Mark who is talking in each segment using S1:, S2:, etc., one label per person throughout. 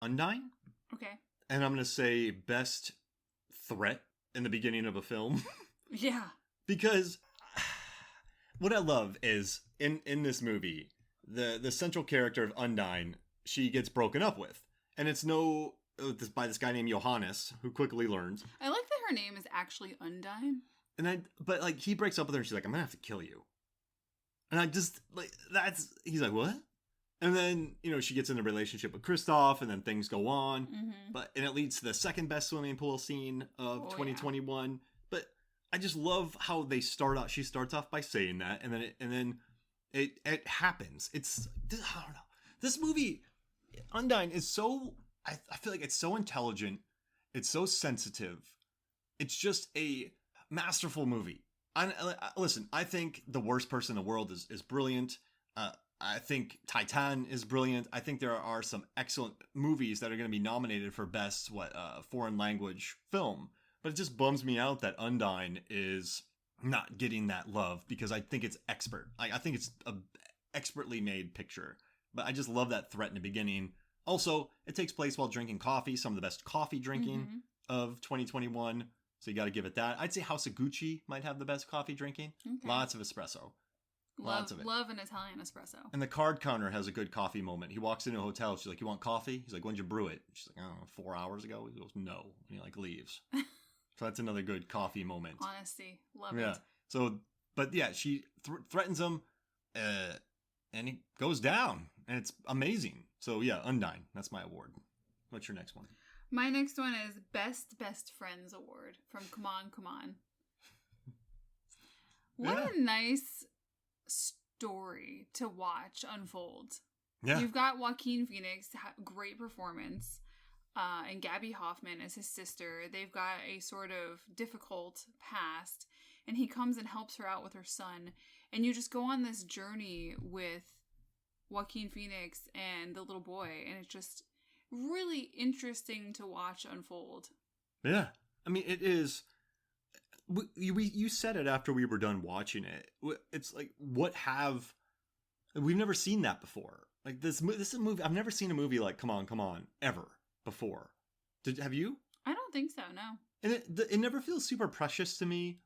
S1: Undine.
S2: Okay.
S1: And I'm going to say best threat in the beginning of a film.
S2: Yeah.
S1: Because what I love is, in this movie, the central character of Undine, she gets broken up with. And it's by this guy named Johannes, who quickly learns.
S2: I like that her name is actually Undine.
S1: But like, he breaks up with her and she's like, I'm going to have to kill you. And I just, like, he's like, what? And then, she gets in a relationship with Kristoff, and then things go on.
S2: Mm-hmm.
S1: And it leads to the second best swimming pool scene of 2021. Yeah. But I just love how they start out. She starts off by saying that, and then it happens. I don't know. This movie, Undine, is so, I feel like it's so intelligent. It's so sensitive. It's just a masterful movie. Listen, I think The Worst Person in the World is brilliant. I think Titan is brilliant. I think there are some excellent movies that are going to be nominated for best foreign language film. But it just bums me out that Undine is not getting that love, because I think it's expert. I think it's a expertly made picture. But I just love that threat in the beginning. Also, it takes place while drinking coffee, some of the best coffee drinking of 2021. So you got to give it that. I'd say House of Gucci might have the best coffee drinking. Okay. Lots of espresso. Lots of it.
S2: Love an Italian espresso.
S1: And the card counter has a good coffee moment. He walks into a hotel. She's like, you want coffee? He's like, when'd you brew it? She's like, I don't know, 4 hours ago. He goes, no. And he leaves. So that's another good coffee moment.
S2: Honesty. Love it.
S1: So, but yeah, she threatens him and he goes down. And it's amazing. So yeah, Undine. That's my award. What's your next one?
S2: My next one is Best Friends Award from Come On, Come On. What a nice story to watch unfold. Yeah. You've got Joaquin Phoenix, great performance, and Gabby Hoffman as his sister. They've got a sort of difficult past, and he comes and helps her out with her son. And you just go on this journey with Joaquin Phoenix and the little boy, and it's just really interesting to watch unfold.
S1: Yeah. I mean, it is. You said it after we were done watching it. It's like, we've never seen that before. Like this is a movie. I've never seen a movie like Come On, Come On ever before. Have you?
S2: I don't think so, no.
S1: And it never feels super precious to me.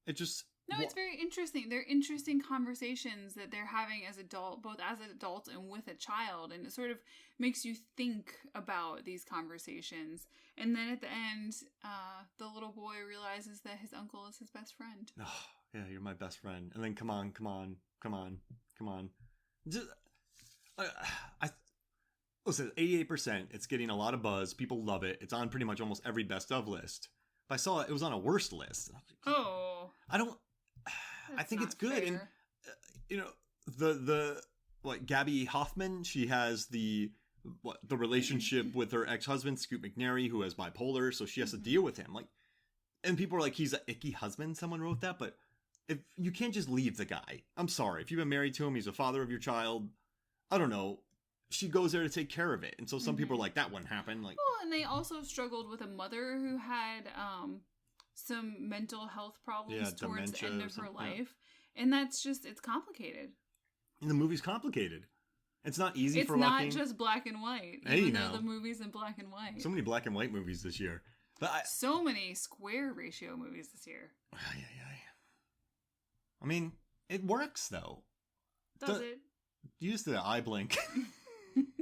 S1: It just...
S2: No, it's very interesting. They're interesting conversations that they're having both as adults and with a child. And it sort of makes you think about these conversations. And then at the end, the little boy realizes that his uncle is his best friend.
S1: Oh, yeah, you're my best friend. And then come on. Just, listen, 88%. It's getting a lot of buzz. People love it. It's on pretty much almost every best of list. But I saw it was on a worst list. I think it's good. Fair. And Gabby Hoffman, she has the relationship with her ex-husband Scoot McNairy, who has bipolar, so she has to deal with him. And people are like, he's an icky husband. Someone wrote that, but if you can't just leave the guy. I'm sorry, if you've been married to him, he's the father of your child. I don't know. She goes there to take care of it, and so some people are like, that wouldn't happen.
S2: And they also struggled with a mother who had some mental health problems towards the end of her life. And that's just, it's complicated. And
S1: the movie's complicated. It's not easy for
S2: It's not just black and white. Even though the movie's in black and white.
S1: So many black and white movies this year. But
S2: so many square ratio movies this year.
S1: I mean, it works though.
S2: Does it?
S1: Use the eye blink.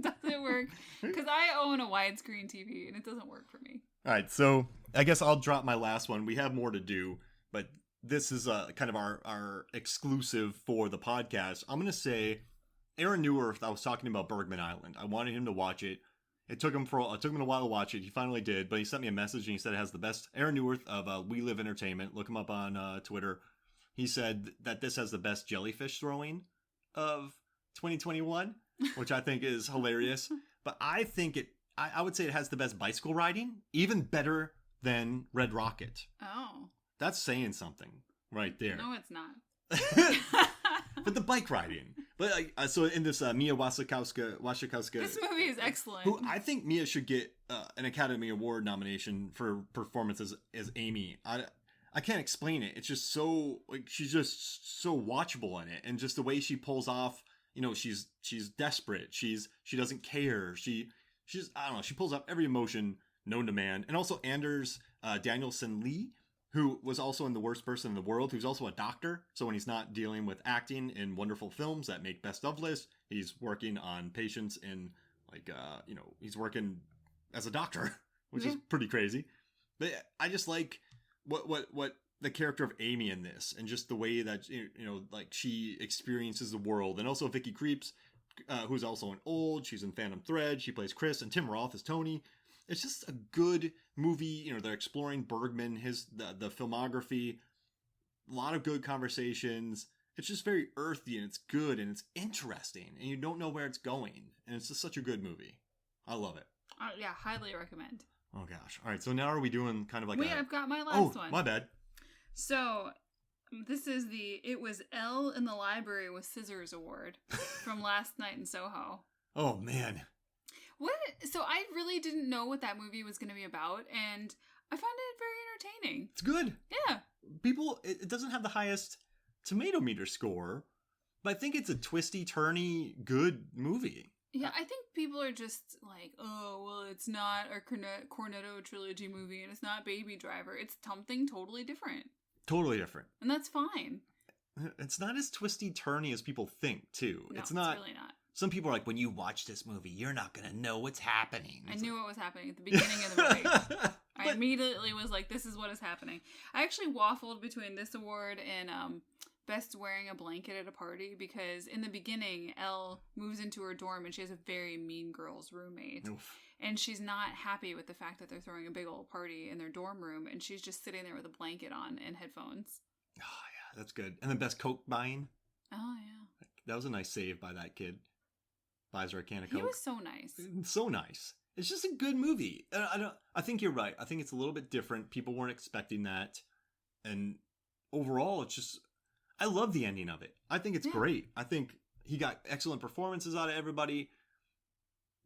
S2: Does it work? Because I own a widescreen TV and it doesn't work for me.
S1: All right, so I guess I'll drop my last one. We have more to do, but this is kind of our exclusive for the podcast. I'm going to say Aaron Neuwirth. I was talking about Bergman Island. I wanted him to watch it. It took him a while to watch it. He finally did, but he sent me a message and he said it has the best. Aaron Neuwirth of We Live Entertainment. Look him up on Twitter. He said that this has the best jellyfish throwing of 2021, which I think is hilarious. But I think I would say it has the best bicycle riding, even better than Red Rocket.
S2: Oh.
S1: That's saying something right there.
S2: No, it's not.
S1: But the bike riding. But so in this Mia Wasikowska.
S2: This movie is excellent.
S1: Who I think Mia should get an Academy Award nomination for performance as Amy. I can't explain it. It's just so she's just so watchable in it, and just the way she pulls off. She's desperate. She doesn't care. I don't know, she pulls up every emotion known to man. And also Anders Danielson Lee, who was also in The Worst Person in the World, who's also a doctor. So when he's not dealing with acting in wonderful films that make best of lists, he's working on patients in, like, he's working as a doctor, which is pretty crazy. But I just like what the character of Amy in this, and just the way that, like, she experiences the world. And also Vicky Creeps, who's also an old, she's in Phantom Thread, she plays Chris, and Tim Roth is Tony. It's just a good movie. They're exploring Bergman, the filmography, a lot of good conversations. It's just very earthy, and it's good, and it's interesting, and you don't know where it's going. And it's just such a good movie. I love it.
S2: Yeah, highly recommend.
S1: Oh gosh. All right, so now are we doing kind of like
S2: I've got my last one.
S1: My bad.
S2: So, this is It Was Elle in the Library with Scissors Award from last night in Soho.
S1: Oh, man.
S2: What? So, I really didn't know what that movie was going to be about, and I found it very entertaining.
S1: It's good.
S2: Yeah.
S1: It doesn't have the highest tomato meter score, but I think it's a twisty, turny, good movie.
S2: Yeah, I think people are just like, oh, well, it's not a Cornetto trilogy movie, and it's not Baby Driver. It's something totally different.
S1: Totally different.
S2: And that's fine.
S1: It's not as twisty-turny as people think, too.
S2: No,
S1: it's not.
S2: It's really not.
S1: Some people are like, when you watch this movie, you're not going to know what's happening.
S2: I knew what was happening at the beginning of the movie. I immediately was like, this is what is happening. I actually waffled between this award and Best Wearing a Blanket at a Party, because in the beginning, Elle moves into her dorm and she has a very mean girl's roommate.
S1: Oof.
S2: And she's not happy with the fact that they're throwing a big old party in their dorm room, and she's just sitting there with a blanket on and headphones.
S1: Oh, yeah, that's good. And then Best Coke Buying.
S2: Oh, yeah.
S1: That was a nice save by that kid. Buys her a can of Coke.
S2: He was so nice.
S1: So nice. It's just a good movie. I think you're right. I think it's a little bit different. People weren't expecting that. And overall, it's just... I love the ending of it. I think it's great. I think he got excellent performances out of everybody.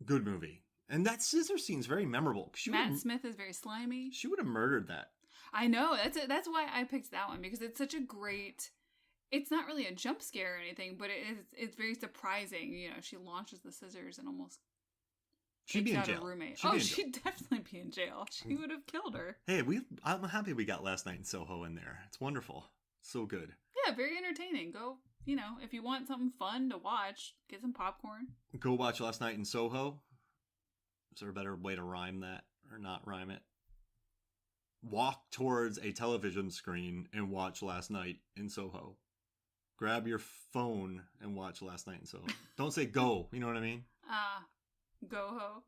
S1: Good movie. And that scissor scene's very memorable.
S2: Matt Smith is very slimy.
S1: She would have murdered that.
S2: I know. That's why I picked that one, because it's such a great... It's not really a jump scare or anything, but it's very surprising. She launches the scissors and almost
S1: she'd be in jail.
S2: Her roommate.
S1: She'd
S2: definitely be in jail. She would have killed her.
S1: Hey, I'm happy we got Last Night in Soho in there. It's wonderful. So good.
S2: Yeah, very entertaining. Go, if you want something fun to watch, get some popcorn.
S1: Go watch Last Night in Soho. Is there a better way to rhyme that or not rhyme it? Walk towards a television screen and watch Last Night in Soho. Grab your phone and watch Last Night in Soho. Don't say go. You know what I mean?
S2: Go ho.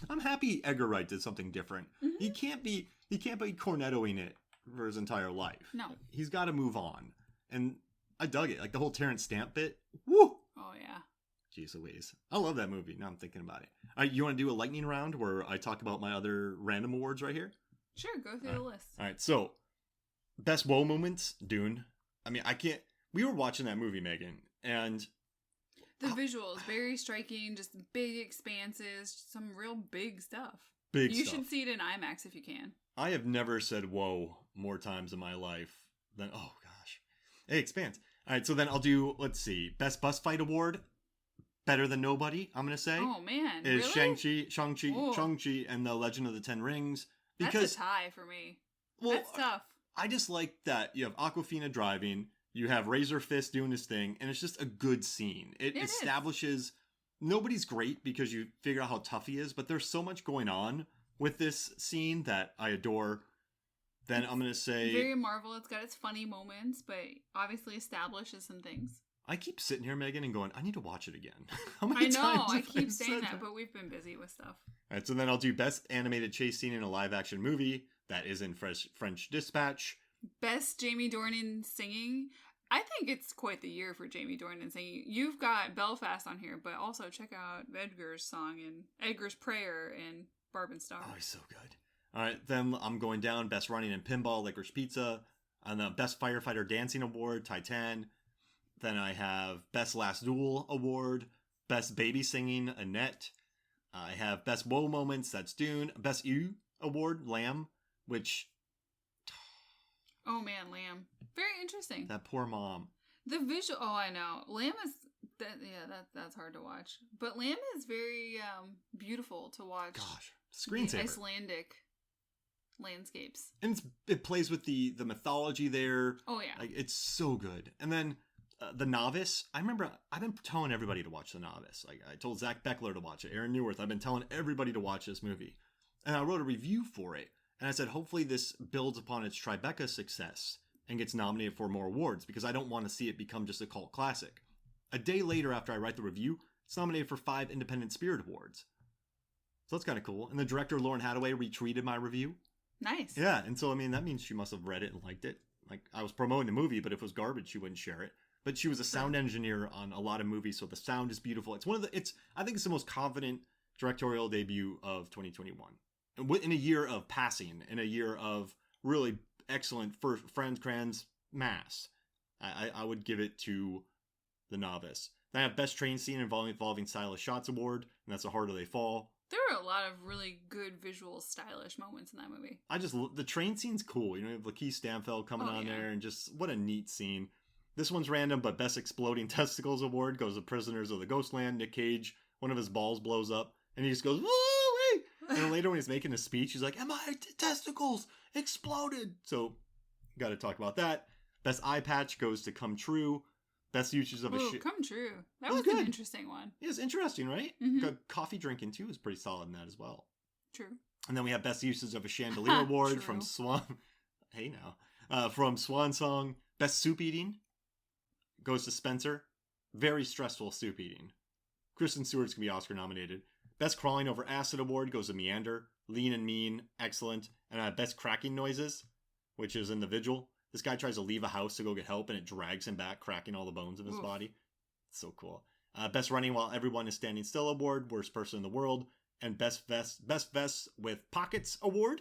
S1: I'm happy Edgar Wright did something different. Mm-hmm. He can't be cornettoing it for his entire life.
S2: No.
S1: He's got to move on. And I dug it. Like the whole Terrence Stamp bit. Woo!
S2: Oh, yeah.
S1: Jeez Louise. I love that movie. Now I'm thinking about it. All right, you want to do a lightning round where I talk about my other random awards right here?
S2: Sure, go through the list.
S1: All right, so best woe moments, Dune. I mean, we were watching that movie, Megan, and
S2: the visuals, very striking, just big expanses, some real big stuff. You should see it in IMAX if you can. I
S1: have never said whoa more times in my life than, oh gosh. It expands. All right, so then I'll do, let's see, best bus fight award. Better Than Nobody, I'm going to say.
S2: Oh, man.
S1: Is
S2: really?
S1: Shang-Chi and the Legend of the Ten Rings. Because,
S2: that's a tie for me. Well, that's tough.
S1: I just like that you have Awkwafina driving, you have Razor Fist doing his thing, and it's just a good scene. It establishes... Nobody's great because you figure out how tough he is, but there's so much going on with this scene that I adore. Then I'm going to say...
S2: Very Marvel. It's got its funny moments, but obviously establishes some things.
S1: I keep sitting here, Megan, and going, I need to watch it again.
S2: I keep saying that, but we've been busy with stuff.
S1: All right, so then I'll do best animated chase scene in a live-action movie. That is in French Dispatch.
S2: Best Jamie Dornan singing. I think it's quite the year for Jamie Dornan singing. You've got Belfast on here, but also check out Edgar's song and Edgar's Prayer and Barb and Star.
S1: Oh, he's so good. All right, then I'm going down best running in pinball, Licorice Pizza. On the best firefighter dancing award, Titan. Then I have Best Last Duel Award, Best Baby Singing, Annette. I have Best Woe Moments, that's Dune. Best U Award, Lamb, which...
S2: Oh man, Lamb. Very interesting.
S1: That poor mom.
S2: The visual... Oh, I know. Lamb is That's hard to watch. But Lamb is very beautiful to watch.
S1: Gosh, screensaver.
S2: The Icelandic landscapes.
S1: And it plays with the mythology there.
S2: Oh, yeah.
S1: Like, it's so good. And then The Novice. I remember I've been telling everybody to watch The Novice. Like, I told Zach Beckler to watch it. Aaron Newworth. I've been telling everybody to watch this movie. And I wrote a review for it. And I said, hopefully this builds upon its Tribeca success and gets nominated for more awards, because I don't want to see it become just a cult classic. A day later, after I write the review, it's nominated for 5 Independent Spirit Awards. So that's kind of cool. And the director, Lauren Hadaway, retweeted my review.
S2: Nice.
S1: Yeah, and so, I mean, that means she must have read it and liked it. Like, I was promoting the movie, but if it was garbage, she wouldn't share it. But she was a sound engineer on a lot of movies, so the sound is beautiful. It's I think it's the most confident directorial debut of 2021. In a year of passing, in a year of really excellent Friends, Crayons, Mass, I would give it to The Novice. Then I have Best Train Scene involving Stylish Shots Award, and that's The Harder They Fall.
S2: There are a lot of really good visual, stylish moments in that movie.
S1: The train scene's cool. You know, you have Lakeith Stanfield coming on there, and just what a neat scene. This one's random, but Best Exploding Testicles Award goes to Prisoners of the Ghostland. Nick Cage, one of his balls blows up, and he just goes, woo-wee! And then later when he's making a speech, he's like, "And my testicles exploded!" So, got to talk about that. Best Eye Patch goes to Come True. Best uses of
S2: Come True. That was an interesting one.
S1: Yeah, it's interesting, right?
S2: Mm-hmm.
S1: Coffee drinking, too, is pretty solid in that as well.
S2: True.
S1: And then we have Best Uses of a Chandelier Award from Swan... Hey, now. From Swan Song. Best Soup Eating goes to Spencer. Very stressful soup eating. Kristen Stewart's going to be Oscar nominated. Best Crawling Over Acid Award goes to Meander. Lean and Mean, excellent. And Best Cracking Noises, which is in The Vigil. This guy tries to leave a house to go get help, and it drags him back, cracking all the bones of his body. It's so cool. Best Running While Everyone is Standing Still Award, Worst Person in the World. And Best Vest with Pockets Award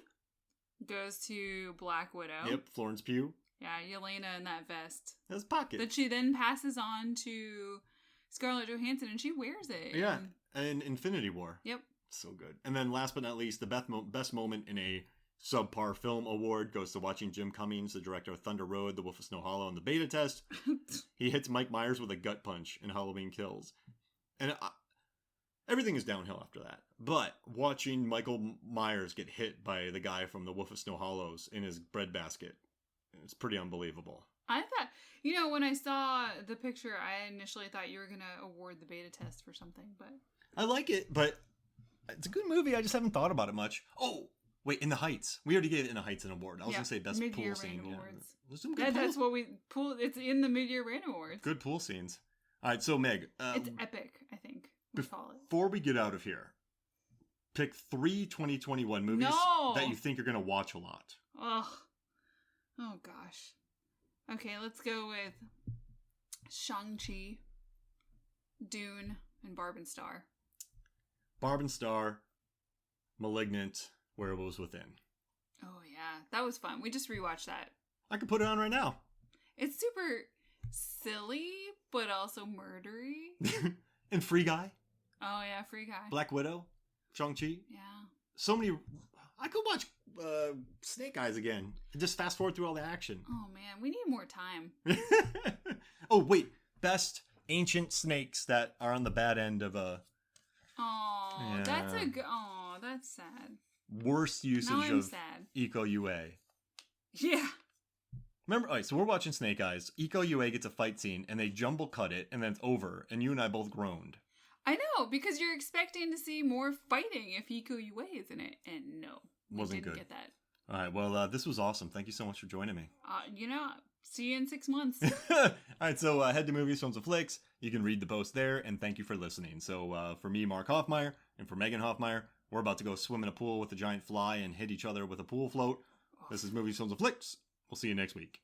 S2: goes to Black Widow.
S1: Yep, Florence Pugh.
S2: Yeah, Yelena in that vest.
S1: That's pocket.
S2: That she then passes on to Scarlett Johansson, and she wears it.
S1: Yeah, and Infinity War.
S2: Yep.
S1: So good. And then last but not least, the best moment in a Subpar Film Award goes to watching Jim Cummings, the director of Thunder Road, The Wolf of Snow Hollow, and The Beta Test. He hits Mike Myers with a gut punch in Halloween Kills. And everything is downhill after that. But watching Michael Myers get hit by the guy from The Wolf of Snow Hollows in his breadbasket, it's pretty unbelievable.
S2: I thought, when I saw the picture, I initially thought you were going to award The Beta Test for something, but... I
S1: like it, but it's a good movie. I just haven't thought about it much. Oh! Wait, In the Heights. We already gave In the Heights an award. I was going to say best
S2: mid-year
S1: pool scene.
S2: Awards.
S1: Yeah.
S2: That's what we pool. It's in the mid-year Random Awards.
S1: Good pool scenes. All right, so Meg.
S2: It's epic, I think we call it.
S1: Before we get out of here, pick 3 2021 movies that you think you're going to watch a lot.
S2: Oh gosh. Okay, let's go with Shang-Chi, Dune, and Barb and Star.
S1: Barb and Star, Malignant, Werewolves Within.
S2: Oh, yeah. That was fun. We just rewatched that.
S1: I could put it on right now.
S2: It's super silly, but also murdery.
S1: And Free Guy.
S2: Oh, yeah. Free Guy.
S1: Black Widow. Shang-Chi.
S2: Yeah.
S1: So many... I could watch Snake Eyes again. Just fast forward through all the action.
S2: Oh, man. We need more time.
S1: Oh, wait. Best ancient snakes that are on the bad end of a...
S2: Oh, yeah. That's a good... Oh, that's sad.
S1: Worst usage of
S2: sad.
S1: Iko Ue.
S2: Yeah.
S1: Remember, all right, so we're watching Snake Eyes. Iko Ue gets a fight scene, and they jumble cut it, and then it's over, and you and I both groaned.
S2: I know, because you're expecting to see more fighting if Iko Ue is in it, and no.
S1: Wasn't good.
S2: Get that.
S1: All right, well, this was awesome. Thank you so much for joining me.
S2: See you in 6 months.
S1: All right, so head to Movies, Films, and Flicks. You can read the post there, and thank you for listening. So for me, Mark Hoffmeyer, and for Megan Hoffmeyer, we're about to go swim in a pool with a giant fly and hit each other with a pool float. This is Movies, Films, and Flicks. We'll see you next week.